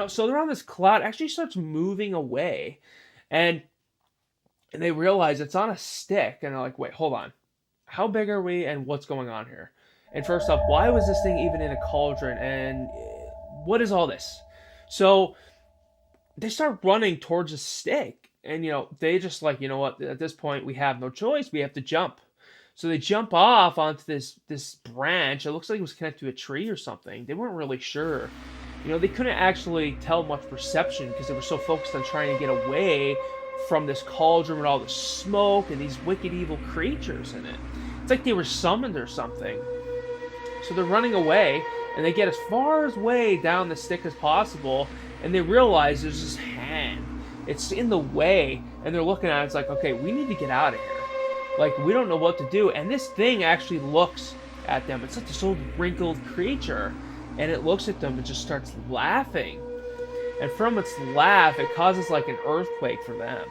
So they're on this cloud, actually starts moving away, and they realize it's on a stick, and they're like, wait, hold on, how big are we, and what's going on here? And first off, why was this thing even in a cauldron, and what is all this? So they start running towards a stick, and they just like, what, at this point we have no choice, we have to jump. So they jump off onto this branch. It looks like it was connected to a tree or something. They weren't really sure. They couldn't actually tell much perception because they were so focused on trying to get away from this cauldron with all the smoke and these wicked evil creatures in it. It's like they were summoned or something. So they're running away, and they get as far as way down the stick as possible, and they realize there's this hand. It's in the way, and they're looking at it. It's like, okay, we need to get out of here. Like, we don't know what to do. And this thing actually looks at them. It's like this old wrinkled creature, and it looks at them and just starts laughing. And from its laugh, it causes like an earthquake for them.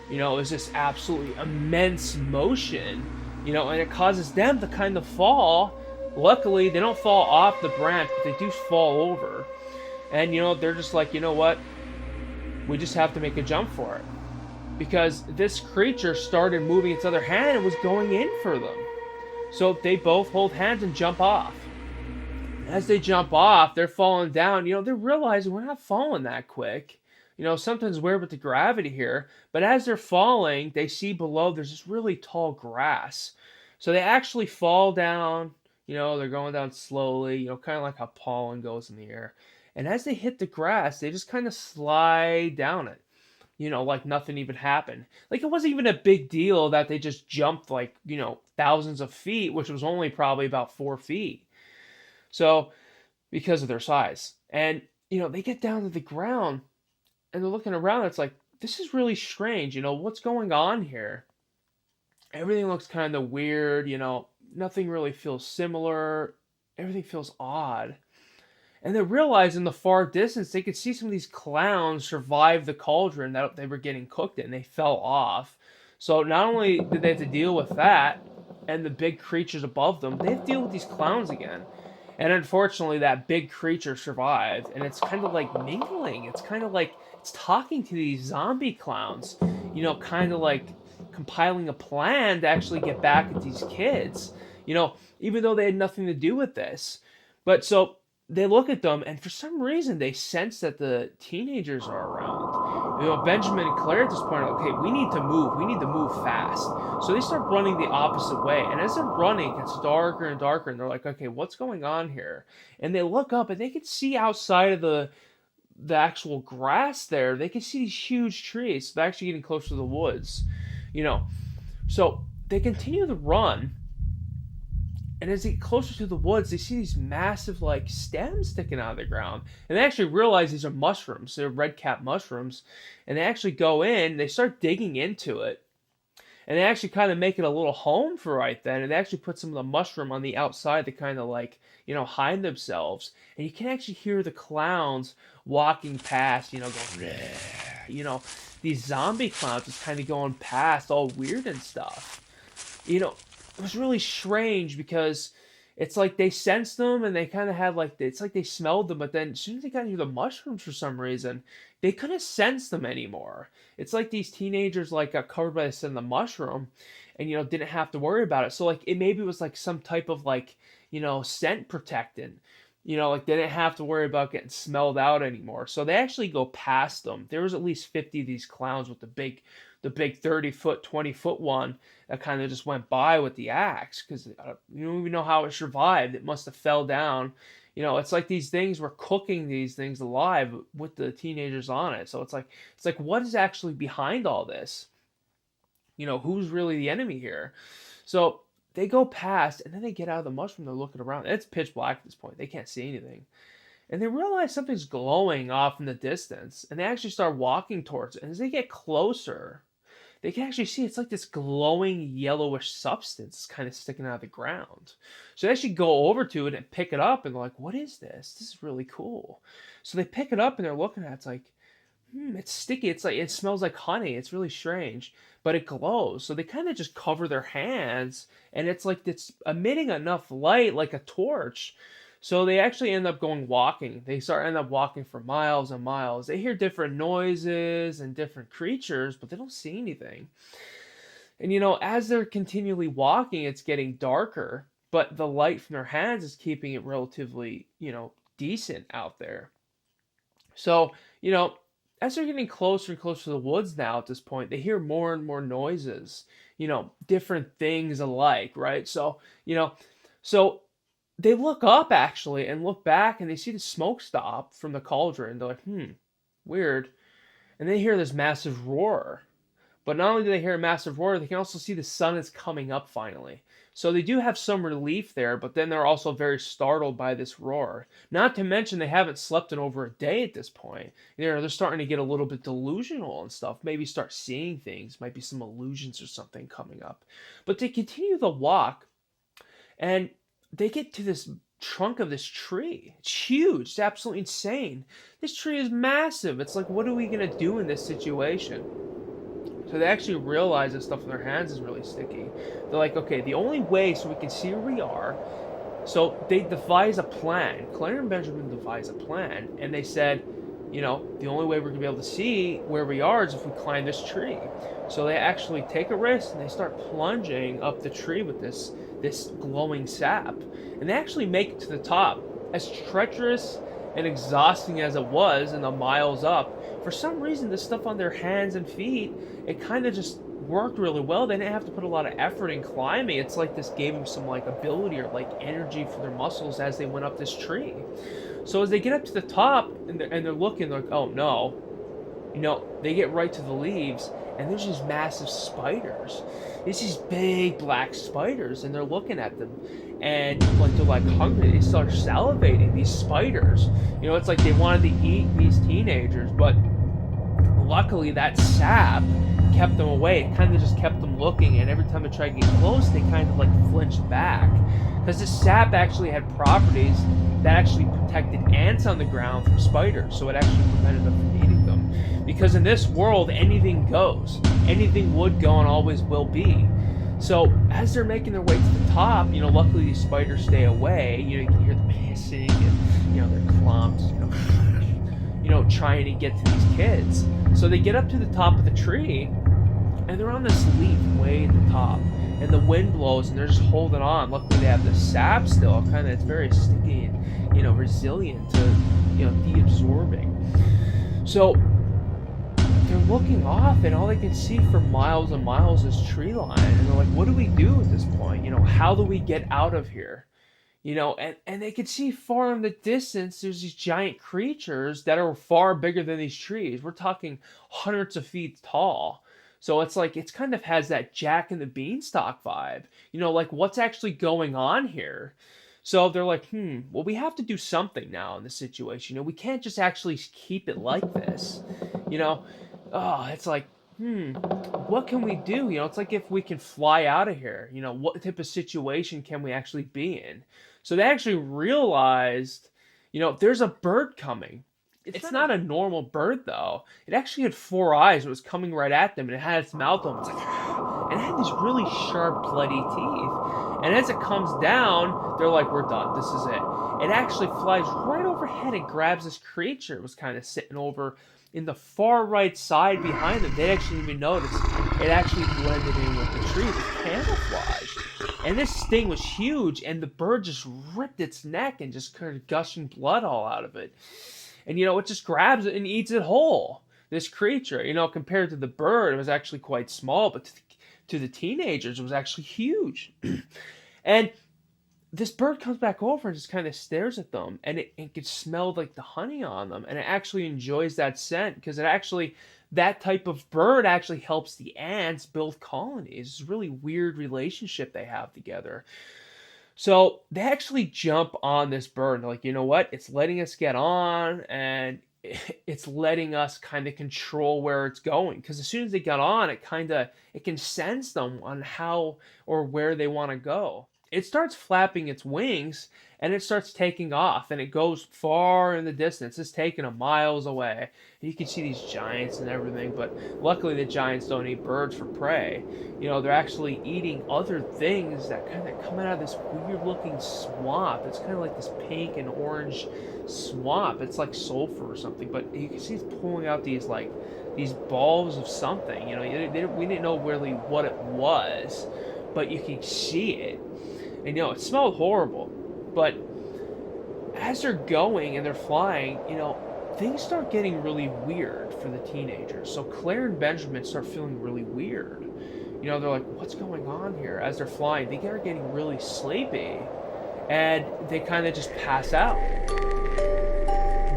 It's this absolutely immense motion, and it causes them to kind of fall. Luckily, they don't fall off the branch, but they do fall over. And, they're just like, you know what? We just have to make a jump for it. Because this creature started moving its other hand and was going in for them. So they both hold hands and jump off. As they jump off, they're falling down. They're realizing we're not falling that quick. Something's weird with the gravity here. But as they're falling, they see below there's this really tall grass. So they actually fall down. They're going down slowly, kind of like how pollen goes in the air. And as they hit the grass, they just kind of slide down it. Like nothing even happened. Like it wasn't even a big deal that they just jumped like, thousands of feet, which was only probably about 4 feet. So, because of their size. And, they get down to the ground and they're looking around. It's like, this is really strange. What's going on here? Everything looks kind of weird. Nothing really feels similar. Everything feels odd. And they realized in the far distance they could see some of these clowns survive the cauldron that they were getting cooked in. They fell off. So not only did they have to deal with that and the big creatures above them, they have to deal with these clowns again. And unfortunately, that big creature survived. And it's kind of like mingling. It's kind of like it's talking to these zombie clowns, kind of like compiling a plan to actually get back at these kids, even though they had nothing to do with this. But so they look at them, and for some reason, they sense that the teenagers are around. Benjamin and Claire at this point are, okay, we need to move. We need to move fast. So they start running the opposite way. And as they're running, it gets darker and darker, and they're like, okay, what's going on here? And they look up, and they can see outside of the actual grass there. They can see these huge trees. So they're actually getting close to the woods. You know, so they continue to run, and as they get closer to the woods, they see these massive like stems sticking out of the ground, and they actually realize these are mushrooms. They're red cap mushrooms, and they actually go in. They start digging into it, and they actually kind of make it a little home for right then. And they actually put some of the mushroom on the outside to kind of like hide themselves. And you can actually hear the clowns walking past. Going, "Bleh." These zombie clowns just kind of going past, all weird and stuff. It was really strange because it's like they sensed them and they kind of had like it's like they smelled them, but then as soon as they got near the mushrooms for some reason, they couldn't sense them anymore. It's like these teenagers like got covered by the scent of the mushroom, and didn't have to worry about it. So like it maybe was like some type of like scent protectant. Like they didn't have to worry about getting smelled out anymore. So they actually go past them. There was at least 50 of these clowns with the big 30-foot, 20-foot one that kind of just went by with the axe because you don't even know how it survived. It must have fell down. It's like these things were cooking these things alive with the teenagers on it. So it's like what is actually behind all this? Who's really the enemy here? So they go past and then they get out of the mushroom. They're looking around. It's pitch black at this point. They can't see anything. And they realize something's glowing off in the distance. And they actually start walking towards it. And as they get closer, they can actually see it's like this glowing yellowish substance kind of sticking out of the ground. So they actually go over to it and pick it up, and they're like, what is this? This is really cool. So they pick it up and they're looking at it. It's like, it's sticky. It's like it smells like honey. It's really strange, but it glows. So they kind of just cover their hands, and it's like it's emitting enough light like a torch So they actually end up going walking. End up walking for miles and miles. They hear different noises and different creatures, but they don't see anything. And as they're continually walking, it's getting darker, but the light from their hands is keeping it relatively, decent out there. So, as they're getting closer and closer to the woods now at this point, they hear more and more noises, different things alike, right? So they look up actually and look back and they see the smoke stop from the cauldron. They're like, weird. And they hear this massive roar. But not only do they hear a massive roar, they can also see the sun is coming up finally. So they do have some relief there, but then they're also very startled by this roar. Not to mention they haven't slept in over a day at this point. They're starting to get a little bit delusional and stuff. Maybe start seeing things. Might be some illusions or something coming up. But they continue the walk, and they get to this trunk of this tree. It's huge. It's absolutely insane. This tree is massive. It's like, what are we going to do in this situation? So they actually realize that stuff in their hands is really sticky. They're like, okay, the only way so we can see where we are. So they devise a plan. Claire and Benjamin devise a plan, and they said, the only way we're gonna be able to see where we are is if we climb this tree. So they actually take a risk and they start plunging up the tree with this glowing sap, and they actually make it to the top. As treacherous and exhausting as it was, and the miles up, for some reason, the stuff on their hands and feet, it kind of just worked really well. They didn't have to put a lot of effort in climbing. It's like this gave them some ability or energy for their muscles as they went up this tree. So as they get up to the top and they're looking, they're like, oh no, they get right to the leaves and there's these massive spiders. There's these big black spiders and they're looking at them and they're hungry. They start salivating, these spiders. It's like they wanted to eat these teenagers, but luckily that sap kept them away. It kind of just kept them looking, and every time they tried to get close, they kind of flinched back. Because the sap actually had properties that actually protected ants on the ground from spiders, so it actually prevented them from eating them. Because in this world, anything goes. Anything would go and always will be. So as they're making their way to the top, luckily these spiders stay away. You can hear them hissing and, their clumps, trying to get to these kids. So they get up to the top of the tree, and they're on this leaf way at the top. And the wind blows, and they're just holding on. Luckily, they have the sap still. It's very sticky and, resilient to, deabsorbing. So they're looking off, and all they can see for miles and miles is tree line. And they're like, what do we do at this point? How do we get out of here? And they could see far in the distance, there's these giant creatures that are far bigger than these trees. We're talking hundreds of feet tall. So it's kind of has that Jack and the Beanstalk vibe. What's actually going on here? So they're like, well, we have to do something now in this situation. We can't just actually keep it like this. It's like, what can we do? It's like if we can fly out of here, what type of situation can we actually be in? So they actually realized, there's a bird coming. It's not a normal bird, though. It actually had 4 eyes. It was coming right at them, and it had its mouth open. It's like, and it had these really sharp, bloody teeth. And as it comes down, they're like, we're done. This is it. It actually flies right overhead and grabs this creature. It was kind of sitting over in the far right side behind them. They actually didn't even notice. It actually blended in with the tree with camouflage. And this sting was huge, and the bird just ripped its neck and just started gushing blood all out of it. And, it just grabs it and eats it whole. This creature, compared to the bird, it was actually quite small, but to the teenagers, it was actually huge. And this bird comes back over and just kind of stares at them, and it can smell the honey on them, and it actually enjoys that scent because that type of bird actually helps the ants build colonies. It's a really weird relationship they have together. So they actually jump on this bird. They're like, you know what? It's letting us get on, and it's letting us kind of control where it's going. Because as soon as they got on, it can sense them on how or where they want to go. it starts flapping its wings and it starts taking off and it goes far in the distance. It's taking them miles away. And you can see these giants and everything, but luckily the giants don't eat birds for prey. They're actually eating other things that kind of come out of this weird looking swamp. It's kind of like this pink and orange swamp. It's like sulfur or something, but you can see it's pulling out these balls of something. We didn't know really what it was, but you can see it. And it smelled horrible. But as they're going and they're flying, things start getting really weird for the teenagers. So Claire and Benjamin start feeling really weird. They're like, what's going on here? As they're flying, they are getting really sleepy. And they kind of just pass out.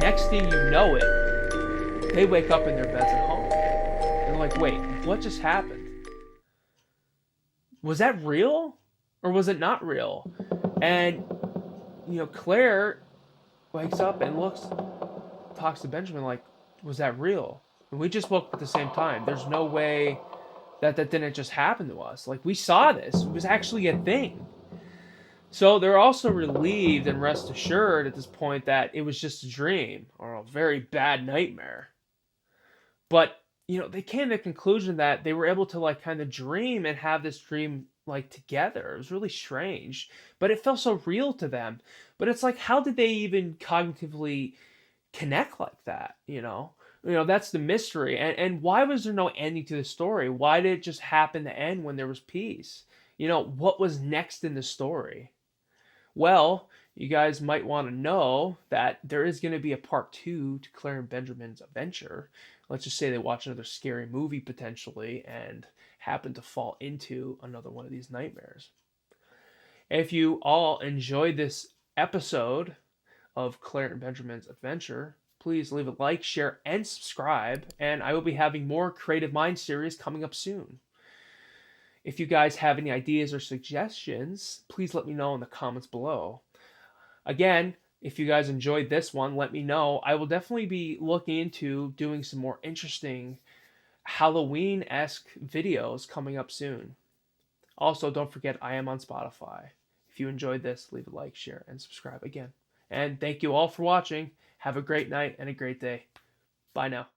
Next thing you know it, they wake up in their beds at home. And they're like, wait, what just happened? Was that real? Or was it not real? And, Claire wakes up and talks to Benjamin like, was that real? And we just woke up at the same time. There's no way that didn't just happen to us. Like, we saw this. It was actually a thing. So they're also relieved and rest assured at this point that it was just a dream or a very bad nightmare. But, they came to the conclusion that they were able to kind of dream and have this dream together. It was really strange, but it felt so real to them. But it's like, how did they even cognitively connect like that? That's the mystery. And why was there no ending to the story? Why did it just happen to end when there was peace? What was next in the story? Well, you guys might want to know that there is going to be a part 2 to Claire and Benjamin's adventure. Let's just say they watch another scary movie potentially and happen to fall into another one of these nightmares. If you all enjoyed this episode of Claire and Benjamin's adventure, please leave a like, share, and subscribe. And I will be having more Creative Mind series coming up soon. If you guys have any ideas or suggestions, please let me know in the comments below. Again, if you guys enjoyed this one, let me know. I will definitely be looking into doing some more interesting Halloween-esque videos coming up soon. Also, don't forget I am on Spotify. If you enjoyed this, leave a like, share, and subscribe again. And thank you all for watching. Have a great night and a great day. Bye now.